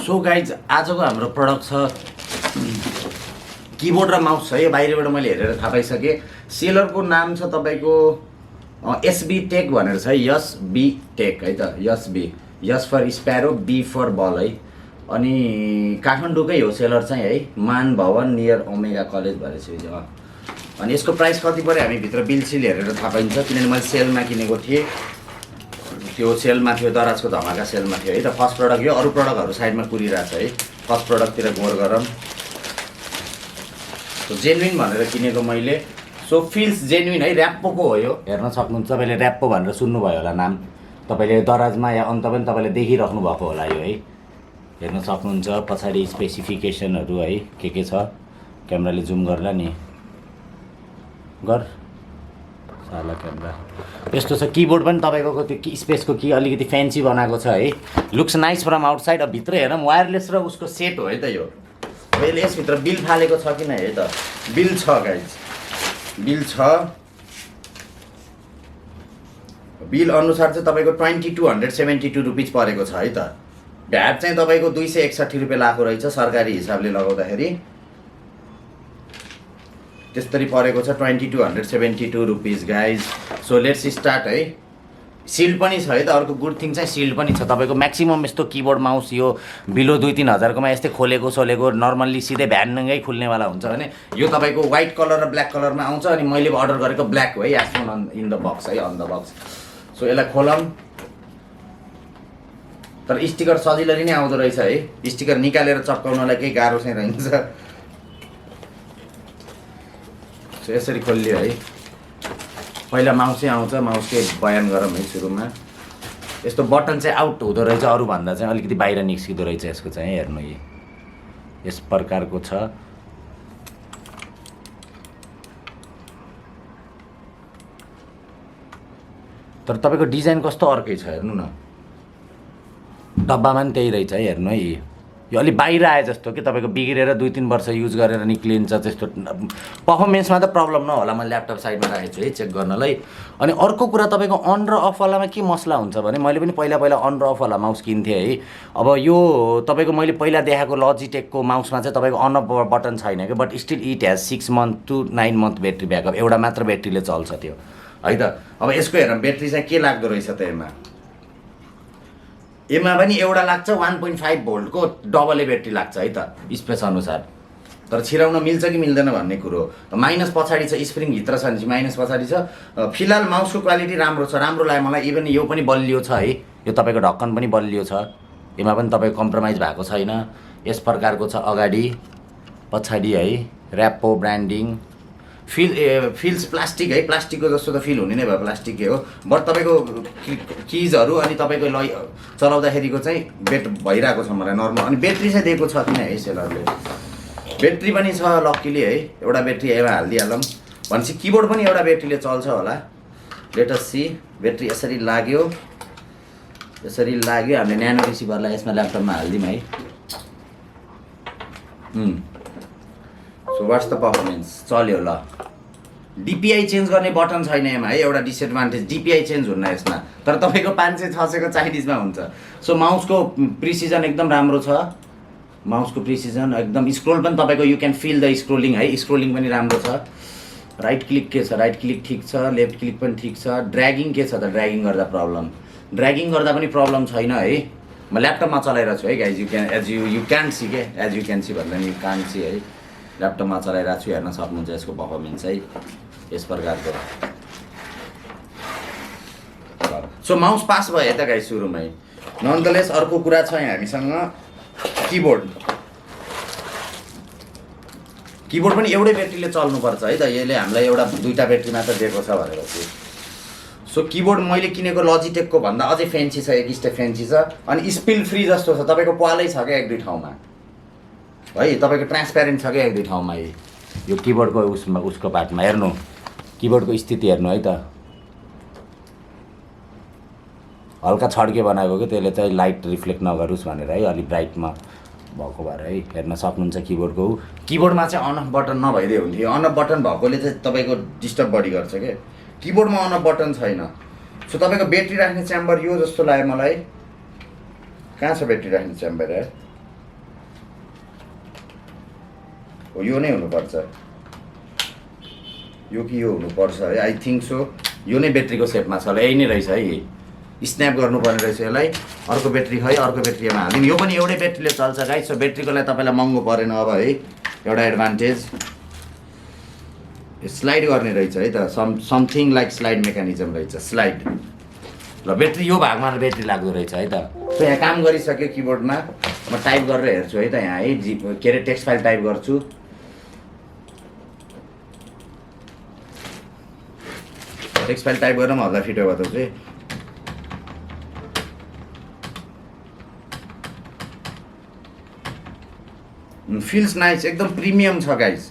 So guys आजको हाम्रो product छ किबोर्ड र माउस है। बाहिरबाट मैले हेरेर थाहा पाइसकेँ। सेलरको नाम छ तपाईँको एसबी टेक भनेर छ है। एसबी टेक है त। SB, S for sparrow, B for ball है। अनि काठमाडौँकै हो सेलर चाहिँ है। मान भवन नियर ओमेगा कलेज भनेर छ। अनि यसको प्राइस कति पऱ्यो हामी भित्र बिलसिल हेरेर थाहा पाइन्छ, किनभने मैले सेलमा किनेको थिएँ। त्यो सेलमा थियो, दराजको धमाका सेलमा थियो है त। फर्स्ट प्रडक्ट यो, अरू प्रडक्टहरू साइडमा कुरिरहेछ है। फर्स्ट प्रडक्टतिर गौर गरौँ। जेन्युन भनेर किनेको मैले। सो फिल्स जेन्युन है। ऱ्याप्पोको हो यो, हेर्न सक्नुहुन्छ तपाईँले। ऱ्याप्पो भनेर सुन्नुभयो होला नाम, तपाईँले दराजमा या अन्त पनि तपाईँले देखिराख्नु भएको होला यो है। हेर्न सक्नुहुन्छ पछाडि स्पेसिफिकेसनहरू है, के छ। क्यामेराले जुम गर्ला नि, गर साला क्यामेरा। यस्तो छ। किबोर्ड पनि तपाईँको त्यो स्पेसको कि अलिकति फ्यान्सी बनाएको छ है। Looks nice from outside. अब भित्र हेरौँ, वायरलेस र उसको सेट हो है त यो। मैले यसभित्र बिल फालेको छ कि नै है त। बिल छ गाइज, बिल छ। बिल अनुसार चाहिँ तपाईँको 2272 रुपिज परेको छ है त। भ्याट चाहिँ तपाईँको 261 रुपियाँ लागेको रहेछ सरकारी हिसाबले लगाउँदाखेरि। त्यसरी परेको छ 2272 rupees guys. So let's start है। सिल्ड पनि छ है त। अर्को गुड थिङ चाहिँ सिल्ड पनि छ। तपाईँको म्याक्सिमम यस्तो किबोर्ड माउस यो बिलो 2-3 हजारकोमा यस्तै खोलेको सोलेको नर्मल्ली सिधै भ्यान्नङ्गै खुल्नेवाला हुन्छ भने यो तपाईँको व्हाइट कलर र ब्ल्याक कलरमा आउँछ। अनि मैले अर्डर गरेको ब्ल्याक हो है, as phone in the box है, अन द बक्स। सो यसलाई खोलौँ। तर स्टिकर सजिलै नै आउँदो रहेछ है। स्टिकर निकालेर चप्काउनलाई केही गाह्रो चाहिँ रहन्छ। सो यसरी खोलियो है। पहिला माउसै आउँछ, माउसकै बयान गरौँ है सुरुमा। यस्तो बटन चाहिँ आउट हुँदो रहेछ, अरूभन्दा चाहिँ अलिकति बाहिर निस्किँदो रहेछ यसको चाहिँ। हेर्नु यस प्रकारको छ। तर तपाईँको डिजाइन कस्तो अर्कै छ हेर्नु न। डब्बामा पनि त्यही रहेछ है। हेर्नु है, यो अलि बाहिर आए जस्तो कि तपाईँको बिग्रेर 2-3 वर्ष युज गरेर निक्लिन्छ त्यस्तो। पर्फर्मेन्समा त प्रब्लम नहोला, मैले ल्यापटप साइडमा राखेको छु है चेक गर्नलाई। अनि अर्को कुरा तपाईँको अन र अफवालामा के मसला हुन्छ भने, मैले पनि पहिला अन र अफवाला माउस किन्थेँ है। अब यो तपाईँको मैले पहिला देखाएको लजिटेकको माउसमा चाहिँ तपाईँको अन अफ बटन छैन कि, but still it has 6 month to 9 month battery backup. एउटा मात्र ब्याट्रीले चल्छ त्यो है त। अब यसको हेरौँ ब्याट्री चाहिँ के लाग्दो रहेछ त। यसमा पनि एउटा लाग्छ 1.5 भोल्टको डबल ब्याट्री लाग्छ है त स्पेस अनुसार। तर छिराउन मिल्छ कि मिल्दैन भन्ने कुरो। माइनस पछाडि छ, स्प्रिङ भित्र छ भने माइनस पछाडि छ। फिलहाल माउसको क्वालिटी राम्रो छ, राम्रो लाग्यो मलाई। इभन यो पनि बलियो छ है। यो तपाईँको ढक्कन पनि बलियो छ। यसमा पनि तपाईँको कम्प्रोमाइज भएको छैन। यस प्रकारको छ अगाडि पछाडि है। Rapport branding. फिल्स प्लास्टिक है। प्लास्टिकको जस्तो त फिल हुने नै भयो, प्लास्टिकै हो। बट तपाईँको किजहरू अनि तपाईँको चलाउँदाखेरिको चाहिँ बेट भइरहेको छ मलाई नर्मल। अनि ब्याट्री चाहिँ दिएको छ किन है सेलरले। ब्याट्री पनि छ लक्कीली है। एउटा ब्याट्री यसमा हालिदिइहालौँ भनेपछि किबोर्ड पनि एउटा ब्याट्रीले चल्छ होला। Let us C. ब्याट्री यसरी लाग्यो, यसरी लाग्यो। हामीले न्यानो रिसिभरलाई यसमा ल्यापटपमा हालिदिउँ है। So what's the performance. चल्यो ल। डिपिआई चेन्ज गर्ने बटन छैन यसमा है। एउटा डिसएडभान्टेज, डिपिआई चेन्ज हुन्न यसमा। तर तपाईँको 500-600 को चाइनिजमा हुन्छ। सो माउसको प्रिसिजन एकदम राम्रो छ। माउसको प्रिसिजन एकदम। स्क्रोल पनि तपाईँको you can feel the scrolling है। स्क्रोलिङ पनि राम्रो छ। राइट क्लिक के छ? राइट क्लिक ठिक छ। लेफ्ट क्लिक पनि ठिक छ। ड्र्यागिङ के छ त? ड्र्यागिङ गर्दा प्रब्लम। ड्र्यागिङ गर्दा पनि प्रब्लम छैन है। म ल्यापटपमा चलाइरहेको छु है गाइज। यु क्यान सी के, एज यु क्यान सी भन्दा नि यु क्यान सी है। ल्यापटपमा चलाइरहेको छु। हेर्न सक्नुहुन्छ यसको पर्फर्मेन्स है यस प्रकारको। सो माउस पास भयो त गाइस सुरुमै। ननदलेस अर्को कुरा छ हामीसँग किबोर्ड। किबोर्ड पनि एउटै ब्याट्रीले चल्नुपर्छ है त। यसले हामीलाई एउटा 2टा ब्याट्री मात्र दिएको छ भनेपछि। सो किबोर्ड मैले किनेको लजिटेकको भन्दा अझै फ्यान्सी छ, एक स्टेप फ्यान्सी छ। अनि स्पिल फ्री जस्तो छ। तपाईँको पालै छ क्या 1-2 ठाउँमा है। तपाईँको ट्रान्सप्यारेन्ट छ क्या 1-2 ठाउँमा। यो किबोर्डको उसको पार्टमा हेर्नु, किबोर्डको स्थिति हेर्नु है त। हल्का छड्के बनाएको कि त्यसले चाहिँ लाइट रिफ्लेक्ट नगरोस् भनेर है, अलिक ब्राइटमा भएको भएर है। हेर्न सक्नुहुन्छ किबोर्डको। किबोर्डमा चाहिँ अन अफ बटन नभइदियो हुन्थ्यो। अन अफ बटन भएकोले चाहिँ तपाईँको डिस्टर्ब बढी गर्छ क्या। किबोर्डमा अन अफ बटन छैन। सो तपाईँको ब्याट्री राख्ने च्याम्बर यो जस्तो लाग्यो मलाई। कहाँ छ ब्याट्री राख्ने च्याम्बर यार? हो यो नै हुनुपर्छ, यो कि यो हुनुपर्छ है, आई थिङ्क सो यो नै ब्याट्रीको सेपमा छ होला, यही नै रहेछ है, स्न्याप गर्नुपर्ने रहेछ यसलाई। अर्को ब्याट्री खै, अर्को ब्याट्रीमा हालिदिउँ, यो पनि एउटै ब्याट्रीले चल्छ गाइस। सो ब्याट्रीको लागि तपाईँलाई महँगो परेन अब है, एउटा एडभान्टेज। स्लाइड गर्ने रहेछ है त, समथिङ लाइक स्लाइड मेकानिजम रहेछ, स्लाइड। ल ब्याट्री यो भागमा ब्याट्री लाग्दो रहेछ है त। सो यहाँ काम गरिसक्यो किबोर्डमा, म टाइप गरेर हेर्छु है त यहाँ है, के अरे टेक्स्ट फाइल टाइप गर्छु। टेक्स्ट फाइल टाइप गरेर म हल्ला फिटो बताउँछु है। फिल्स नाइस, एकदम प्रिमियम छ गाइस।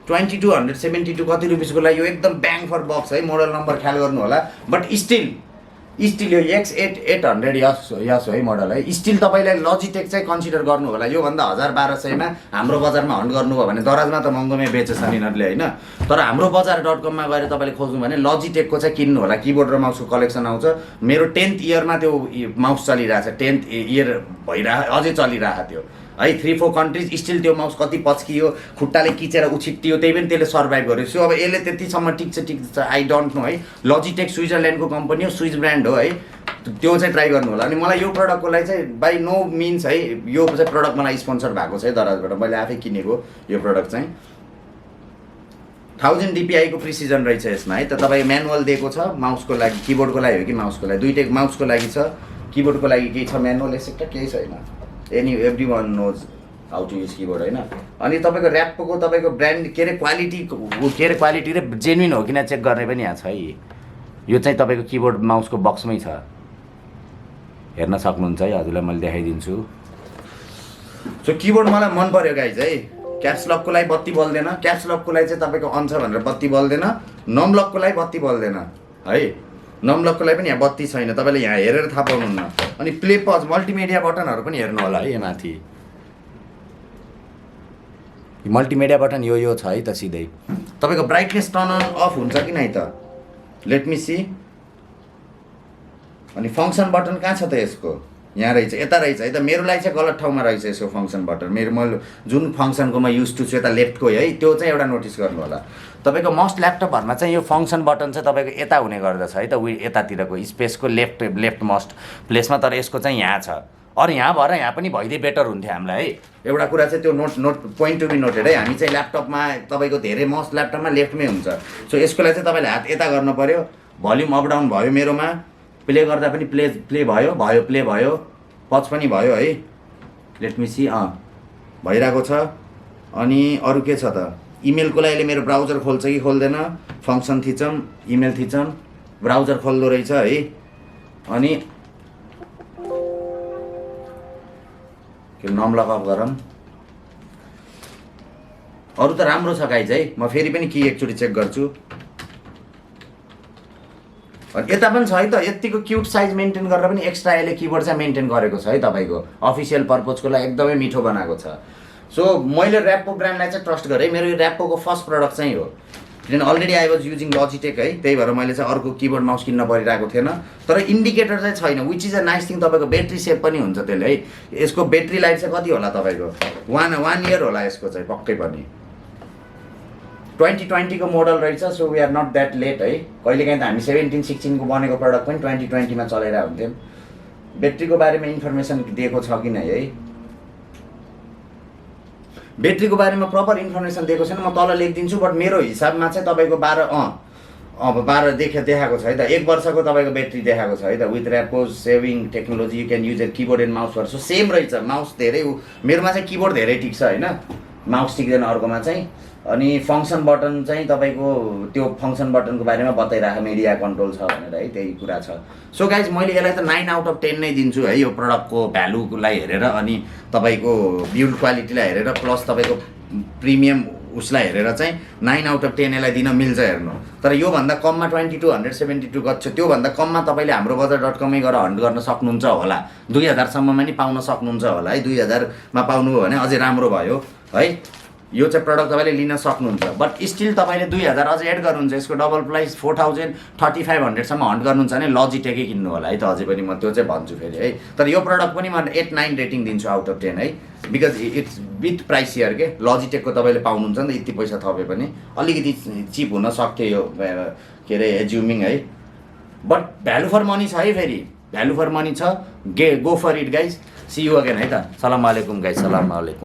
2272 कति रुपिसको लागि यो एकदम ब्याङ फर बक्स है। मोडल नम्बर ख्याल गर्नु होला, बट स्टिल यो X1800 यस है मोडल है। स्टिल तपाईँलाई लजिटेक चाहिँ कन्सिडर गर्नु होला। योभन्दा 1200मा हाम्रो बजारमा हन्ट गर्नुभयो भने दराजमा त महँगोमै बेचेछ यिनीहरूले होइन, तर हाम्रो बजार.com मा गएर तपाईँले खोज्नु भने लजिटेकको चाहिँ किन्नु होला। किबोर्ड र माउसको कलेक्सन आउँछ। मेरो 10th इयरमा त्यो माउस चलिरहेछ, 10th इयर अझै चलिरहेको थियो है। 3-4 कन्ट्रिज स्टिल त्यो माउस कति पच्कियो, खुट्टाले किचेर उछिट्टियो, त्यही पनि त्यसले सर्भाइभ गर्यो। सो अब यसले त्यतिसम्म टिक्छ आई डोन्ट नो है। लजिटेक स्विजरल्यान्डको कम्पनी हो, स्विज ब्रान्ड हो है, त्यो चाहिँ ट्राई गर्नु होला। अनि मलाई यो प्रडक्टको लागि चाहिँ बाई नो मिन्स है, यो चाहिँ प्रडक्ट मलाई स्पोन्सर भएको छ है दराजबाट, मैले आफै किनेको यो प्रडक्ट चाहिँ। 1000 DPI को प्रिसिजन रहेछ यसमा है। त तपाईँ म्यानुअल दिएको छ माउसको लागि, किबोर्डको लागि हो कि माउसको लागि, दुइटै माउसको लागि छ, किबोर्डको लागि केही छ म्यानुअल एक्सेप्ट केही छैन। Everyone knows how to use keyboard होइन। अनि तपाईँको ऱ्यापोको तपाईँको ब्रान्ड के अरे क्वालिटी र जेन्युन हो कि न चेक गर्ने पनि यहाँ छ है। यो चाहिँ तपाईँको किबोर्ड माउसको बक्समै छ, हेर्न सक्नुहुन्छ है, हजुरलाई मैले देखाइदिन्छु। सो किबोर्ड मलाई मन पर्यो गाइज है। क्याप्स लकको लागि बत्ती बल्दैन, क्याप्स लकको लागि चाहिँ तपाईँको अन छ भनेर बत्ती बल्दैन, नम लकको लागि बत्ती बल्दैन है। नम लकको लागि पनि यहाँ बत्ती छैन, तपाईँले यहाँ हेरेर थाहा पाउनुहुन्न। अनि प्ले पज मल्टिमिडिया बटनहरू पनि हेर्नु होला है। यहाँ माथि मल्टिमिडिया बटन यो छ है त सिधै। तपाईँको ब्राइटनेस टर्न अन अफ हुन्छ कि नै त, लेट मी सी। अनि फङ्सन बटन कहाँ छ त यसको, यहाँ रहेछ, यता रहेछ है त। मेरो लागि चाहिँ गलत ठाउँमा रहेछ यसको फङ्सन बटन। मैले जुन फङ्सनको म युज टु छु यता लेफ्टको है, त्यो चाहिँ एउटा नोटिस गर्नु होला। तपाईँको मोस्ट ल्यापटपहरूमा चाहिँ यो फङ्सन बटन चाहिँ तपाईँको यता हुने गर्दछ है त, यतातिरको स्पेसको लेफ्ट मोस्ट प्लेसमा, तर यसको चाहिँ यहाँ छ। अरू यहाँ भएर यहाँ पनि भइदिए बेटर हुन्थ्यो हामीलाई है। एउटा कुरा चाहिँ त्यो पोइन्ट टु बी नोटेड है। हामी चाहिँ ल्यापटपमा तपाईँको धेरै मोस्ट ल्यापटपमा लेफ्टमै हुन्छ। सो यसको लागि चाहिँ तपाईँले हात यता गर्नु पऱ्यो। भल्युम अप डाउन भयो मेरोमा, प्ले गर्दा पनि प्ले भयो, पच पनि भयो है। लेट मी सी, भइरहेको छ। अनि अरू के छ त, इमेलको लागि मेरो ब्राउजर खोल्छ कि खोल्दैन, फङ्सन थिचौँ, इमेल थिचौँ, ब्राउजर खोल्दो रहेछ है। अनि नम लक अफ गरौँ। अरू त राम्रो छ गाइज है। म फेरि पनि कि एकचोटि चेक गर्छु। अनि यता पनि छ है त, यतिको क्युट साइज मेन्टेन गरेर पनि एक्स्ट्रा यसले किबोर्ड चाहिँ मेन्टेन गरेको छ है। तपाईँको अफिसियल पर्पजको लागि एकदमै मिठो बनाएको छ। सो मैले ऱ्यापो ब्रान्डलाई चाहिँ ट्रस्ट गरेँ। मेरो यो ऱ्यापोको फर्स्ट प्रडक्ट चाहिँ हो, किनभने अलरेडी आई वाज युजिङ लजिटेक है, त्यही भएर मैले चाहिँ अर्को किबोर्ड माउस किन्न परिरहेको थिएन। तर इन्डिकेटर चाहिँ छैन, which is a nice thing. तपाईँको ब्याट्री सेभ पनि हुन्छ त्यसले है। यसको ब्याट्री लाइफ चाहिँ कति होला तपाईँको, 1 इयर होला यसको चाहिँ पक्कै पनि। 2020 को मोडल रहेछ। So we are not that late है। कहिलेकाहीँ त हामी 17-16 को बनेको प्रडक्ट पनि 2020 मा चलाइरहेको हुन्थ्यौँ। ब्याट्रीको बारेमा इन्फर्मेसन दिएको छ कि नै है, ब्याट्रीको बारेमा प्रपर इन्फर्मेसन दिएको छैन। म तल लेखिदिन्छु, बट मेरो हिसाबमा चाहिँ तपाईँको 12 देखाएको छ है त। 1 वर्षको तपाईँको ब्याट्री देखाएको छ है त। With Rapoo's saving technology you can use a keyboard and mouse for. So same रहेछ। माउस धेरै, मेरोमा चाहिँ किबोर्ड धेरै टिक्छ होइन, माउस टिक्दैन अर्कोमा चाहिँ। अनि फङ्सन बटन चाहिँ तपाईँको त्यो फङ्सन बटनको बारेमा बताइराख, मिडिया कन्ट्रोल छ भनेर है, त्यही कुरा छ। सो गाइज मैले यसलाई त 9 आउट अफ 10 नै दिन्छु है। यो प्रडक्टको भ्यालुलाई हेरेर, अनि तपाईँको बिल्ड क्वालिटीलाई हेरेर, प्लस तपाईँको प्रिमियम उसलाई हेरेर चाहिँ 9 आउट अफ 10 यसलाई दिन मिल्छ हेर्नु। तर योभन्दा कममा 2272 गच्छ, त्योभन्दा कममा तपाईँले हाम्रो बजार.com मै गएर हन्ट गर्न सक्नुहुन्छ होला। 2000 सम्ममा नि पाउन सक्नुहुन्छ होला है। 2000 मा पाउनुभयो भने अझै राम्रो भयो है। यो चाहिँ प्रडक्ट तपाईँले लिन सक्नुहुन्छ। बट स्टिल तपाईँले 2000 अझै एड गर्नुहुन्छ, यसको डबल प्राइस 4000 3500सम्म हन्ट गर्नुहुन्छ भने लजिटेकै किन्नु होला है त। अझै पनि म त्यो चाहिँ भन्छु फेरि है। तर यो प्रडक्ट पनि म 8-9 रेटिङ दिन्छु आउट अफ 10 है, because it's with price here के। लजिटेकको तपाईँले पाउनुहुन्छ नि त, यति पैसा थपे पनि अलिकति चिप हुन सक्थ्यो यो के अरे एज्युमिङ है। बट भ्यालु फर मनी छ है, फेरि भ्यालु फर मनी छ। Go for it guys, see you again है त। सलाम अलैकुम गाइज, सलाम अलैकुम।